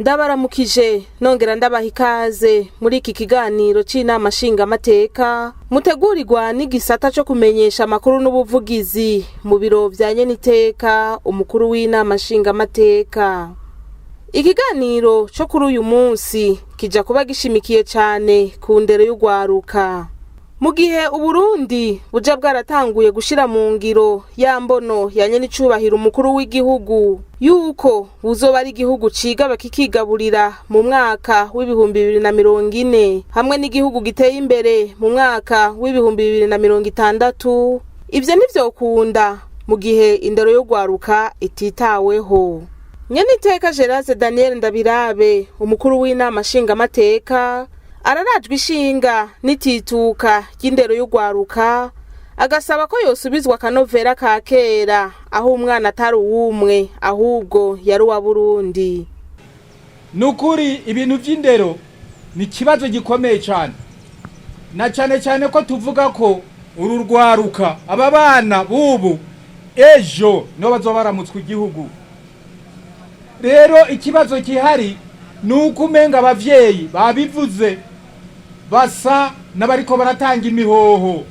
Ndabaramukije nongera ndabaha ikaze muri iki kiganiro c'Inama Nshingamateka mutegurirwa n'igisata co kumenyesha amakuru n'ubuvugizi mu biro vya Nyeniteka umukuru w'Inama Nshingamateka. Ikiganiro co kuri uyu munsi kija kuba gishimikiye cane ku ndero y'ugwaruka. Mu gihe Uburundi buja bwaratanguye gushira mu ngiro ya mbono ya Nyenicubahiro umukuru w'igihugu yuko buzoba ari igihugu ciga bakikigaburira mu mwaka w'ibihumbi 2040 hamwe n'igihugu giteye imbere mu mwaka w'ibihumbi 2060, ivyo ntivyokunda mu gihe indero y'ugwaruka ititaweho. Nyeniteka Gerase Daniel Ndabirabe umukuru w'Inama Nshingamateka ararajwe ishinga n'itituka ry'indero y'ugwaruka, agasaba ko yosubizwa akanovera ka kera aho umwana atari uwumwe ahubwo yari uwa Burundi. Nukuri ibintu vy'indero ni kibazo gikomeye cyane, na cyane ko tuvuga ko uru rwaruka aba bana bubu ejo no bazobaramutswa igihugu. Rero ikibazo kihari nuko umenga abavyeyi babivuze basa n'abariko baratanga imihoho,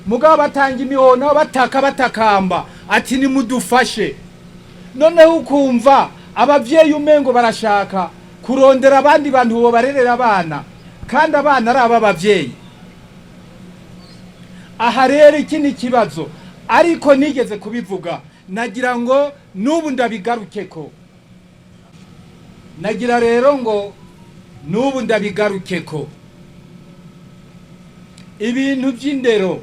mugabo batanga imihoho nabo batakamba ati nimudufashe. Noneho ukumva abavyeyi umengo barashaka kurondera abandi bantu bo barerera abana kandi abana ari abavyeyi. Aha rero iki ni kibazo, ariko nigeze kubivuga nagira ngo nubu ndabigarukeko. Nagira rero ngo nubu ndabigarukeko. Ibintu by'indero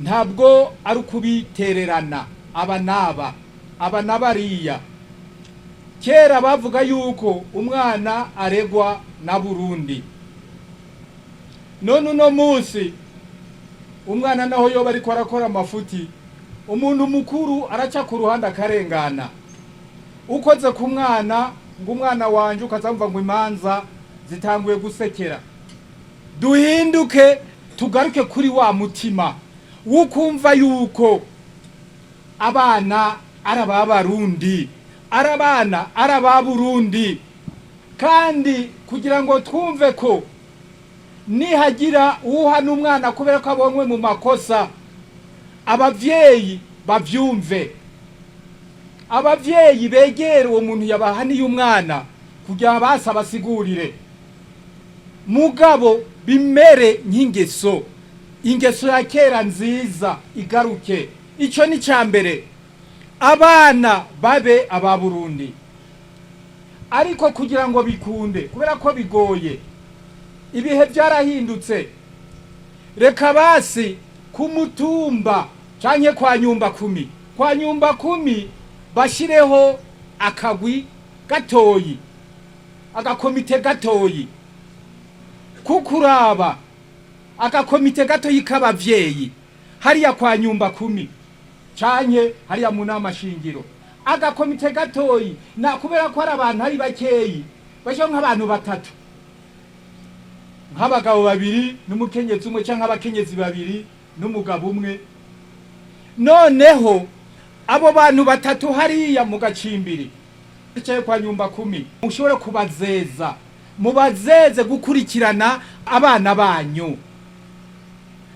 ntabwo ari kubitererana aba nabariya. Kera bavuga yuko umwana aregwa na Burundi, none uno munsi umwana naho yoba ariko arakora amafuti, umuntu mukuru araca ku ruhande akarengana. Ukoze ku mwana ngo umwana wanje ukazamva ngo imanza zitanguye gusekera. Duhinduke tugaruke kuri wa mutima wukumva yuko abana araba Barundi, arabana araba Burundi, kandi kugira ngo twumve ko nihagira uhana umwana kubera ko abonwe mu makosa, abavyeyi bavyumve. Abavyeyi begera uwo muntu yabahaniye umwana kugira basa basigurire, mugabo bimere nk'ingeso, ingeso ya kera nziza igaruke. Ico ni cambere, abana babe aba Burundi. Ariko kugira ngo bikunde, kubera ko bigoye, ibihe byarahindutse, reka basi ku mutumba canke kwa nyumba kumi bashireho akagwi gatoyi, agakomite gatoyi kukuraba, agakomite gatoyi k'abavyeyi hariya kwa nyumba kumi canke hariya mu nama shingiro. Agakomite gatoyi na kubera ko ari abantu hari bakeyi, basho nk'abantu batatu, nk'abagabo babiri n'umukenyezi umwe canke abakenyezi babiri n'umugabo umwe. Noneho abo bantu batatu hariya mu gacimbiri icaye kwa nyumba kumi, mushobore kubazeza, mubazeze gukurikirana abana banyu.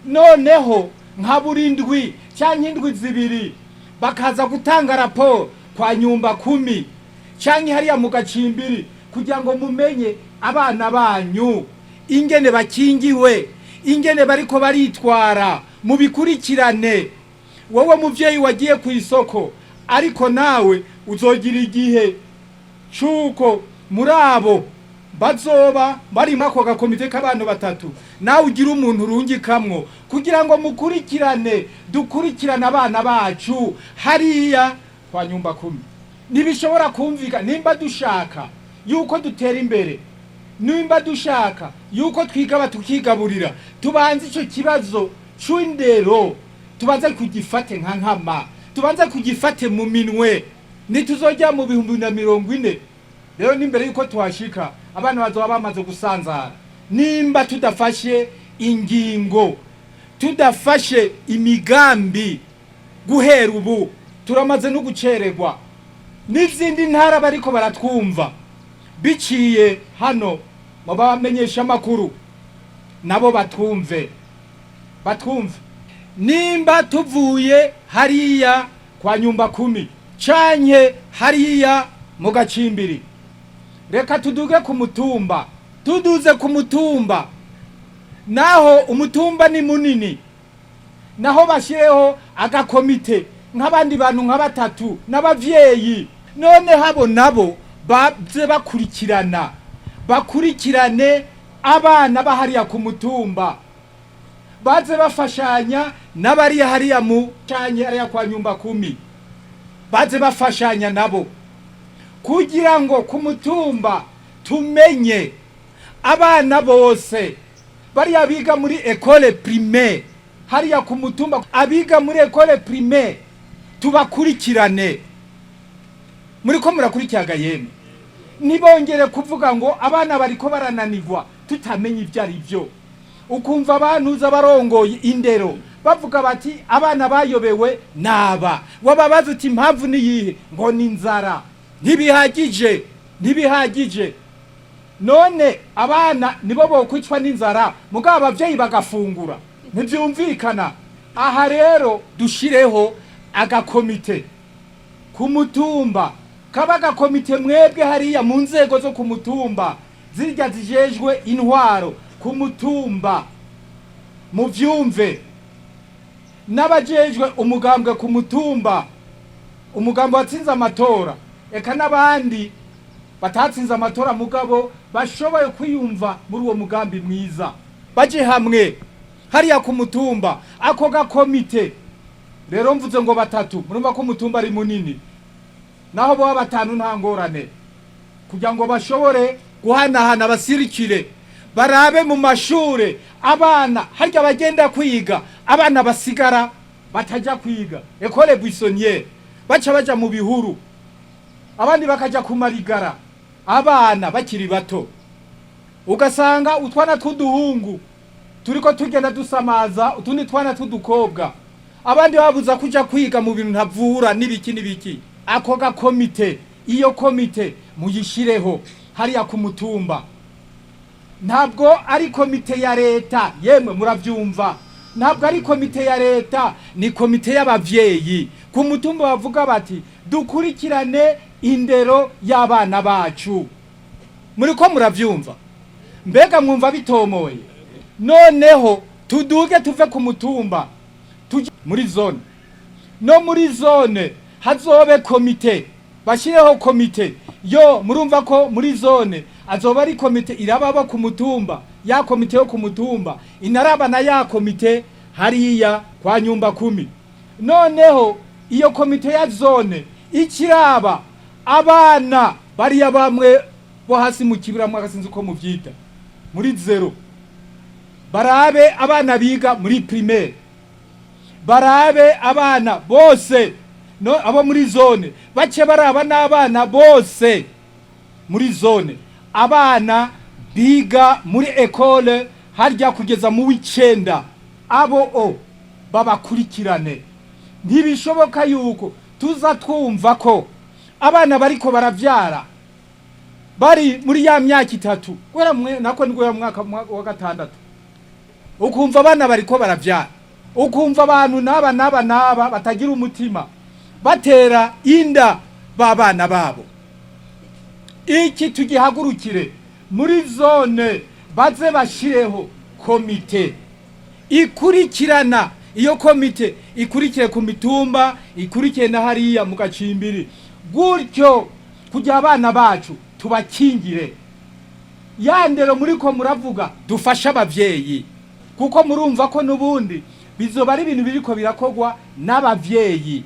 Noneho nka burindwi canke indwi zibiri bakaza gutanga raporo kwa nyumba kumi canke hariya mu gacimbiri kugira ngo mumenye abana banyu ingene bakingiwe, ingene bariko baritwara, mubikurikirane. Wowe muvyeyi wagiye ku isoko, ariko nawe uzogira igihe cuko murabo bazoba bari mako gakomite k'abantu batatu, nawe ugira umuntu urungikamwo kugira ngo mukurikirane, dukurikirana abana bacu hariya kwa nyumba kumi. Nibishobora kumvika nimba dushaka yuko dutera imbere, nimba dushaka yuko twigaba tukigaburira, tubanze ico kibazo c'indero tubanze kugifate nka nkama, tubanze kugifate mu minwe. Nituzojya mu 2040 rero nimbere yuko twashika abana bazoba bamaze gusanzara, nimba tudafashe ingingo, tudafashe imigambi guhera ubu turamaze no gucererwa. n'izindi ntara bariko baratwumva biciye hano mu bamenyesha makuru nabo batwumve nimba tuvuye hariya kwa nyumba kumi canke hariya mu gacimbiri, reka tuduge ku mutumba. Tuduze ku mutumba, naho umutumba ni munini, naho bashireho agakomite nk'abandi bantu nka batatu n'abavyeyi, none habo nabo baze bakurikirane abana bahariya ku mutumba, baze bafashanya n'abari hariya mu canke hariya kwa nyumba kumi, baze bafashanya nabo kugira ngo ku mutumba tumenye abana bose bariya biga muri école primaire hariya ku mutumba, abiga muri école primaire tubakurikirane. Muriko murakurikiraga yemwe, nibongere kuvuga ngo abana bariko barananirwa tutamenye ivyo ari byo. Ukumva abantuza barongoye indero bavuga bati abana bayobewe naba, wababaza uti impamvu ni yihe, ngo ni inzara. Ntibihagije. None abana nibo bokwicwa n'inzara mugabo abavyeyi bagafungura, ntivyumvikana. Aha rero dushireho agakomite ku mutumba, kaba agakomite mwebwe hariya mu nzego zo ku mutumba zirya zijejwe intwaro ku mutumba, muvyumve. N'abajejwe umugambwe ku mutumba, umugambwe watsinze amatora, eka n'abandi batatsinze amatora mugabo bashoboye kwiyumva muri uwo mugambi mwiza, baje hamwe hariya ku mutumba. Ako gakomite rero mvuze ngo batatu, murumva ko umutumba ari munini, naho bo batanu nta ngorane, kugira ngo bashobore guhanahana basirikire, barabe mu mashure abana harya bagenda kwiga, abana basigara bataja kwiga école buissonnière, baja mu bihuru, abandi bakaja kumarigara, abana bakiri bato. Ugasanga utwana tw'uduhungu turiko tugenda dusamaza utundi twana tw'udukobwa, abandi babuza kuja kwiga mu bintu ntavura n'ibiki. Ako gakomite, iyo komite muyishireho hariya ku mutumba. Ntabwo ari komite ya leta, yemwe muravyumva, ntabwo ari komite ya leta, ni komite y'abavyeyi ku mutumba. Bavuga bati dukurikirane indero y'abana bacu. Muriko muravyumva? Mbega mwumva bitomoye? Noneho tuduge tuve ku mutumba tuje muri zone, no muri zone hazobe komite, bashireho komite. Yo murumva ko muri zone azoba ari komite irababa ku mutumba, ya komite yo ku mutumba inaraba na ya komite hariya kwa nyumba kumi. Noneho iyo komite ya zone ikiraba abana bariya bamwe bo hasi mu kibira mwagasinze uko muvyita muri zero, barabe abana biga muri primaire, barabe abana bose no abo muri zone, bace baraba n'abana bose muri zone, abana biga muri école harya kugeza mu w'icenda, abo babakurikirane. Ntibishoboka yuko tuza twumva ko abana bariko baravyara bari muri ya myaka 3 kwera nako niko ya mwaka wa gatandatu, ukumva abana bariko baravyara, ukumva abantu naba batagira umutima batera inda babana babo. Iki tugihagurukire muri zone, baze bashireho komite ikurikirana. Iyo komite ikurikire ku mitumba, ikurikire na hariya mu gacimbiri, gutyo kugira abana bacu tubakingire. Yandero muriko muravuga dufasha abavyeyi, kuko murumva ko nubundi bizoba ari ibintu biriko birakogwa n'abavyeyi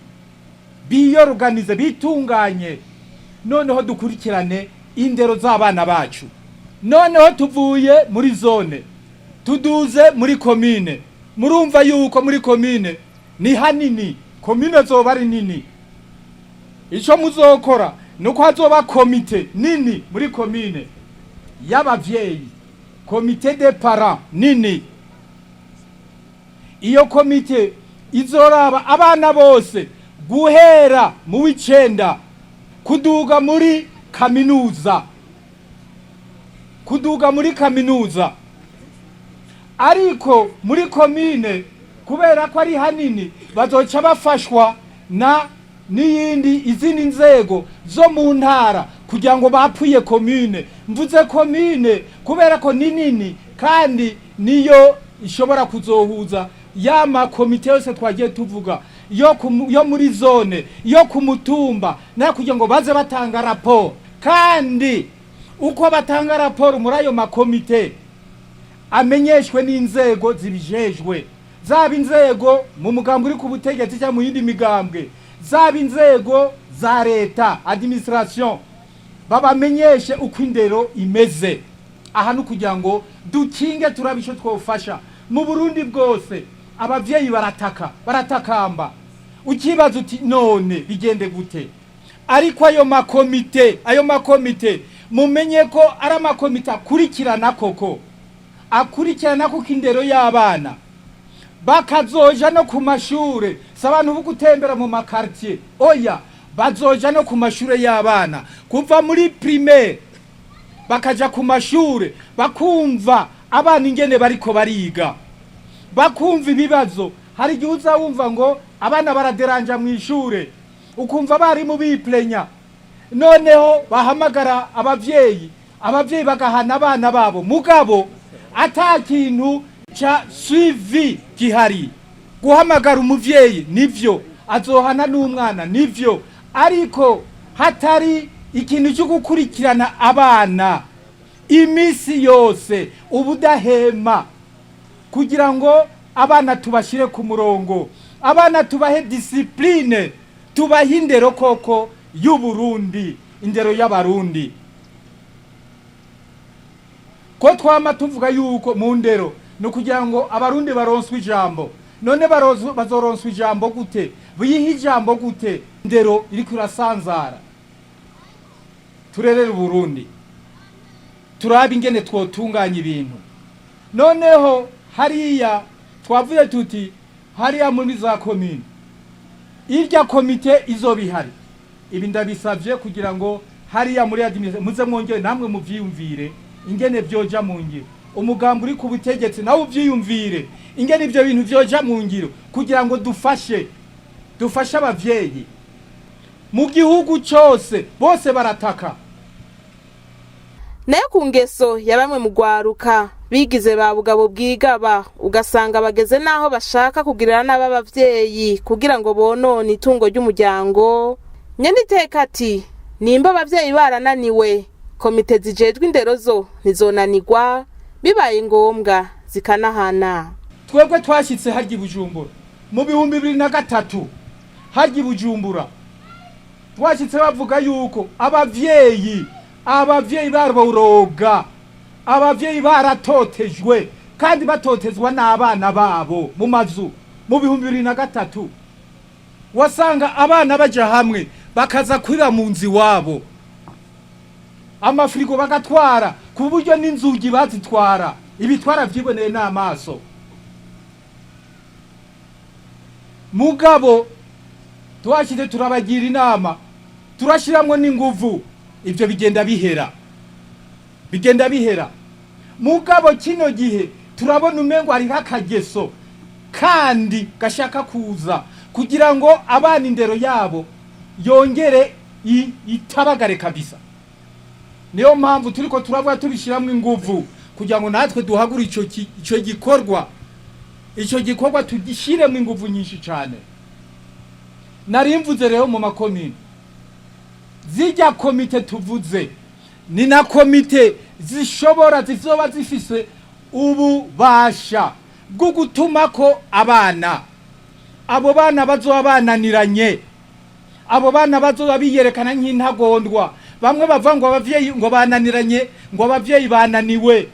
biyorganize, bitunganye. Noneho dukurikirane indero z'abana bacu. Noneho tuvuye muri zone tuduze muri komine. Murumva yuko muri komine ni hanini, komine zoba ari nini. Ico muzokora nuko hazoba komite nini muri komine y'abavyeyi, komite de parents nini. Iyo komite izoraba abana bose guhera mu w'icenda kuduga muri kaminuza ariko muri komine kubera ko ari hanini bazoca bafashwa izindi nzego zo mu ntara kugira ngo bapfuye komine. Mvuze komine kubera ko ni nini kandi niyo ishobora kuzohuza ya makomite yose twagiye tuvuga yo muri zone yo ku mutumba na kugira ngo baze batanga raporo, kandi uko batanga raporo muri ayo makomite amenyeshwe n'inzego zibijejwe, zaba inzego mu mugambi uri ku butegetsi cyangwa mu yindi migambwe, zaba inzego za leta administration, babamenyeshe uko indero imeze. Aha no kugira ngo dukinge turabisho twofasha. Mu Burundi bwose abavyeyi baratakamba, ukibaza uti none bigende gute? Ariko ayo makomite mumenye ko ari amakomite akurikirana koko indero y'abana, bakazoja no ku mashure. Sabantu bo gutembera mu makartier, oya, bazoja no ku mashure y'abana kuva muri primaire bakaja ku mashure, bakumva abana ingene bariko bariga, bakumva ibibazo. Hari igihe uzawumva ngo abana baraderanja mu ishure, ukumva bari mu biplenya, noneho bahamagara abavyeyi bagahana abana babo, mugabo ata kintu cha suivi gihari. Guhamagara umuvyeyi nivyo, azohana n'umwana nivyo, ariko hatari ikintu cyo gukurikirana abana imisi yose ubudahema kugira ngo abana tubashire ku murongo, abana tubahe discipline, tubahe indero koko y'Uburundi, indero y'abarundi. Ko twama tuvuga yuko mu ndero no kugira ngo abarundi baronswe ijambo. None bazoronswe ijambo gute? Biyihe ijambo gute? Indero iri kurasanzara. Turerere Burundi, turabe ingene twotunganya ibintu. Noneho hariya twavuye tuti hariya muri za komine, irya komite izobihari. Ibi ndabisavye kugira ngo hariya muri administration muze mwongere namwe muvyiyumvire ingene vyoja mu ngiro. Umugambi uri ku butegetsi nawe uvyiyumvire ingene ivyo bintu vyoja mu ngiro kugira ngo dufashe abavyeyi mu gihugu cyose. Bose barataka nayo ku ngeso ya bamwe mu gwaruka bigize ba bugabo bwigaba, ugasanga bageze naho bashaka kugirira n'abavyeyi kugira ngo bonone itungo ry'umuryango. Nyeniteka ati nimba abavyeyi barananiwe, komite zijejwe indero zo ntizonanirwa, bibaye ngombwa zikanahana. Twebwe twashitse harya Bujumbura mu 2003, harya Bujumbura twashitse bavuga yuko abavyeyi baraboroga, abavyeyi baratotejwe kandi batotezwa n'abana babo mu mazu. Mu 2003 wasanga abana baja hamwe bakaza kwira mu nzi wabo, amafrigo bagatwara ku buryo n'inzugi bazitwara, ibitwara vyiboneye n'amaso. Mugabo twashyize turabagira inama, turashiramwo n'inguvu, ivyo bigenda bihera. Mugabo kino gihe turabona umengo ari nk'akageso kandi gashaka kuza kugira ngo abana indero yabo yongere itabagare kabisa. Niyo mpamvu turiko turavuga tubishiramwe inguvu kugira ngo natwe duhagura ico gikorwa tugishiremo inguvu nyinshi cyane. Narimvuze rero mu makomine, zijya komite tuvuze ni na komite zizoba zifise ububasha bwo gutuma ko abana, abo bana bazoba bananiranye, abo bana bazoba biyerekana nk'intagondwa. Bamwe bavuga ngo abavyeyi ngo bananiranye, ngo abavyeyi bananiwe,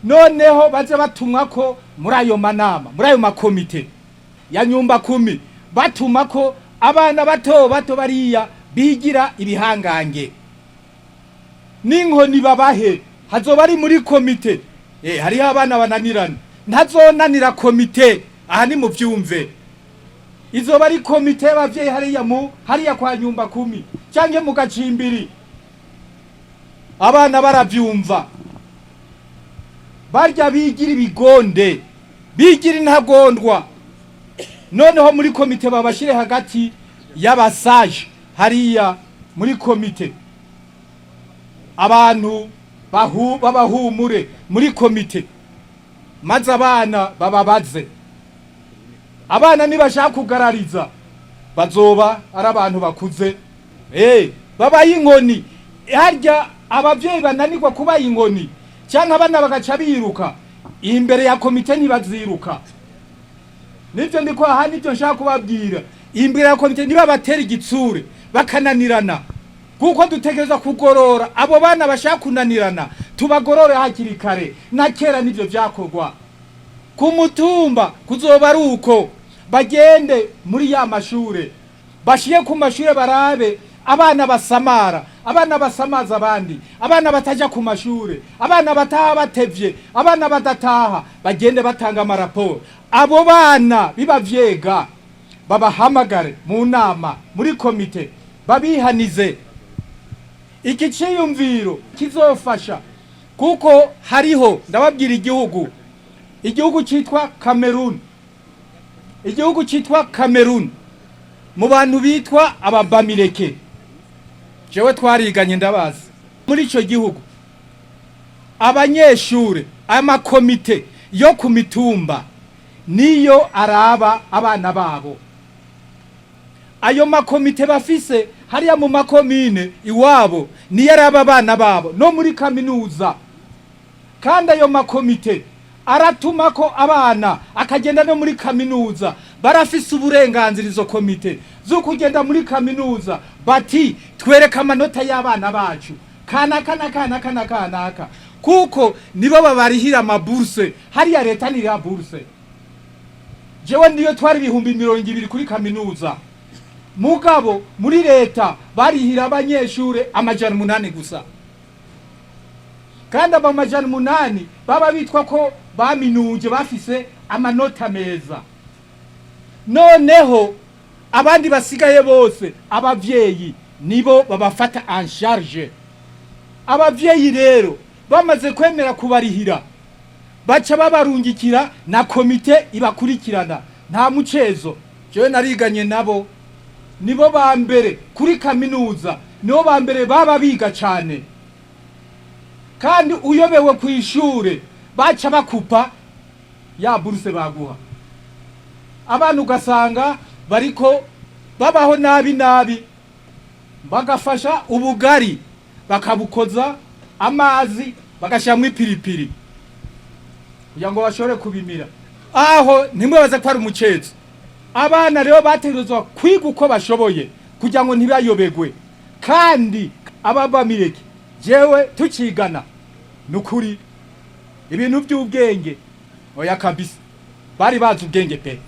noneho baze batumwa ko muri ayo manama, muri ayo makomite ya nyumba 10, batuma ko abana bato bariya bigira ibihangange n'inkoni babahe. Hazoba ari muri komite, hariho abana bananirana, ntazonanira komite. Aha ni mu vyumve, izoba ari komite y'abavyeyi hariya kwa nyumba kumi canke mu gacimbiri. Abana baravyumva, barya bigira ibigonde, bigira intagondwa. Noneho muri komite babashire hagati y'abasaje hariya muri komite, abantu babahumure muri komite, maze abana bababaze. Abana nibashaka kugarariza bazoba ari abantu bakuze, babaye inkoni. Harya abavyeyi bananirwa kuba inkoni cyangwa abana bagaca biruka imbere ya komite ntibaziruka. Nivyo ndiko aha nivyo nshaka kubabwira, imbere ya komite niba batera igitsure bakananirana, kuko dutegereza kugorora abo bana bashaka kunanirana, tubagorore hakiri kare. Na kera nivyo vyakorwa ku mutumba, kuzoba ari uko. Bagende muri ya mashure, bashiye ku mashure barabe abana basamara, abana basamaza abandi, abana bataja ku mashure, abana bataha batevye, abana badataha, bagende batanga amaraporo. Abo bana bibavyega babahamagare mu nama muri komite, babihanize. Iki ciyumviro kizofasha, kuko hariho ndababwira igihugu citwa Cameroon. Igihugu citwa Cameroon mu bantu bitwa ababamireke, jewe twariganye ndabazi. Muri ico gihugu abanyeshure, amakomite yo ku mitumba niyo araba abana babo. Ayo makomite bafise hariya mu makomine iwabo niyo araba abana babo, no muri kaminuza. Kandi ayo makomite aratuma ko abana akagenda no muri kaminuza, barafise uburenganzira izo komite zo kugenda muri kaminuza, bati twereka amanota y'abana bacu kanaka, kuko nibo babarihira amaburse. Hariya leta niriha burse. Jewe niyo twari 200 kuri kaminuza, mugabo muri leta barihira abanyeshure 800 gusa. Kandi aba 800 baba bitwa ko baminuje, bafise amanota meza. Noneho abandi basigaye bose abavyeyi nibo babafata en charge. Abavyeyi rero bamaze kwemera kubarihira, baca babarungikira na komite ibakurikirana, nta mucezo. Jewe nariganye nabo, nibo ba mbere kuri kaminuza, nibo ba mbere baba biga cane. Kandi uyobewe kwishure baca bakupa ya buruse baguha. Abantu ugasanga bariko babaho nabi, bagafasha ubugari bakabukoza amazi bagashyamwe ipiripiri kugira ngo bashobore kubimira. Aho ntimwebaze ko ari umucezi. Abana rero bategerezwa kwiga uko bashoboye kugira ngo ntibayobegwe. Kandi ababamireke jewe tukigana nukuri ibintu by'ubwenge oya kabisa, bari bazi ubwenge pe,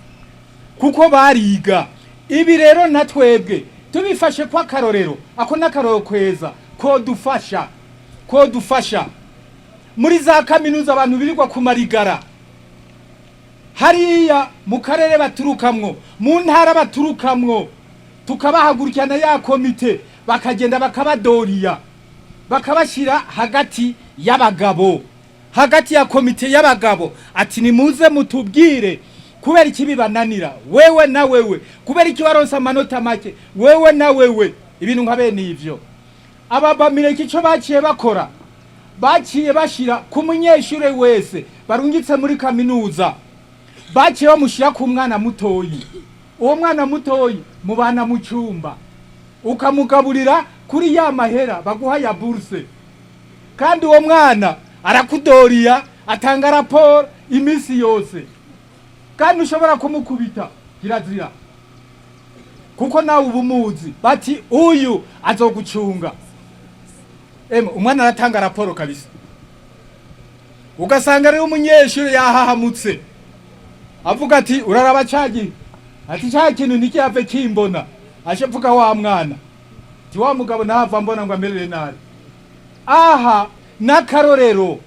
kuko bariga. Ibi rero natwebwe tubifashe kwa karorero, ako nakaroro kweza ko dufasha muri za kaminuza. Abantu birirwa kumarigara hariya mu karere baturukamwo, mu ntara baturukamwo, tukabahagurukana ya komite, bakagenda bakabadoriya, bakabashira hagati y'abagabo, hagati ya komite y'abagabo, ati nimuze mutubwire kubera iki bibananira, wewe na wewe, kubera iki waronse amanota make, wewe na wewe. Ibintu nkabene ivyo ababamireke ico baciye bakora, baciye bashira ku munyeshure wese barungitse muri kaminuza, baciye bamushira ku mwana mutoyi. Uwo mwana mutoyi mubana mu cyumba, ukamugaburira kuri ya mahera baguha ya burse. Kandi uwo mwana arakudoriya, atanga raporo imisi yose. Kandi ushobora kumukubita kirazira, kuko nawe ubumuzi, bati uyu azogucunga. Umwana aratanga raporo kabisa. Ugasanga rero umunyeshure yahahamutse, avuga ati uraraba cagi, ati cya kintu ntikiyave kimbona. Ashevuga wa mwana ti wa mugabo nahava mbona ngo amerere nabi. Aha nakarorero.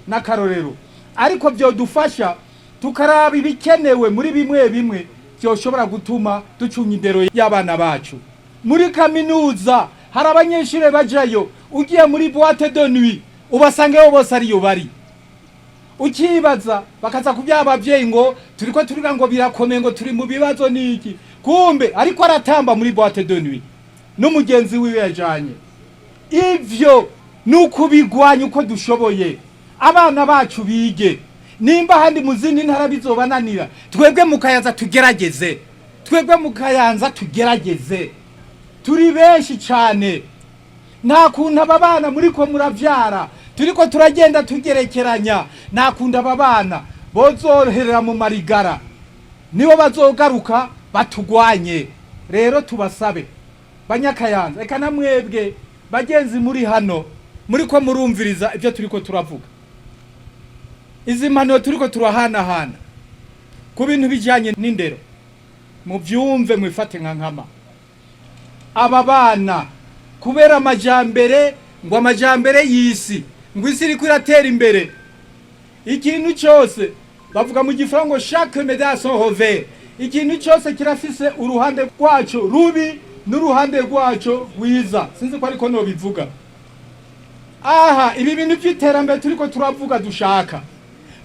Ariko byo dufasha tukaraba ibikenewe muri bimwe byoshobora gutuma ducunga indero y'abana bacu. Muri kaminuza hari abanyeshuri bajayo, ugiye muri boîte de nuit ubasangeyo bose ariyo bari. Ukibaza bakaza kubyaba abavyeyi ngo turiko turiga ngo birakomeye ngo turi mu bibazo niki, kumbe ariko aratamba muri boîte de nuit n'umugenzi wiwe yajanye. Ivyo nukubigwanya uko dushoboye, abana bacu bige. Nimba handi muzindi ntara bizobananira, twebwe mukayanza tugerageze, twebwe mukayanza tugerageze. Turi benshi cyane, nta kuntu aba bana muri ko muravyara turiko turagenda tugerekeranya, nta kuntu aba bana bozoherera mu marigara nibo bazogaruka batugwanye. Rero tubasabe banyakayanza, eka namwebwe bagenzi muri hano muri ko murumviriza ibyo turiko turavuga, izi mpanuro turiko turahanahana ku bintu bijanye n'indero, mu byumve mwifate nka nkama. Aba bana kubera amajambere, ngo amajambere y'isi, ngo isi iriko iratera imbere, ikintu cyose bavuga mu gifaransa ngo chaque médaille son revers, ikintu cyose kirafise uruhande rwaco rubi n'uruhande rwaco rwiza. Sinzi ko ariko no bivuga. Aha ibi bintu by'iterambere turiko turavuga dushaka,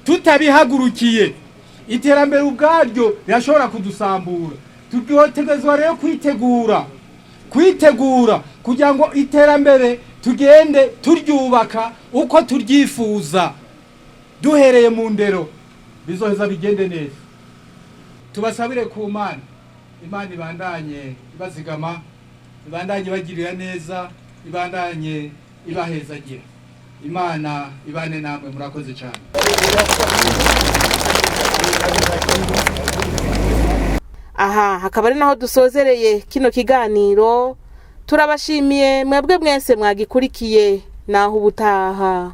tutabihagurukiye iterambere ubwaryo yashobora kudusambura. Tugihotegezwa rero kwitegura kugira ngo iterambere tugende turyubaka uko turyifuza, duhereye mu ndero bizoheza bigende neza. Tubasabire ku Mana, Imana ibandanye ibazigama, ibandanye bagirira neza, ibandanye ibahezagira. Imana ibane namwe, murakoze cyane. Aha hakaba ari naho dusozereye kino kiganiro. Turabashimiye mwebwe mwese mwagikurikiye, naho ubutaha.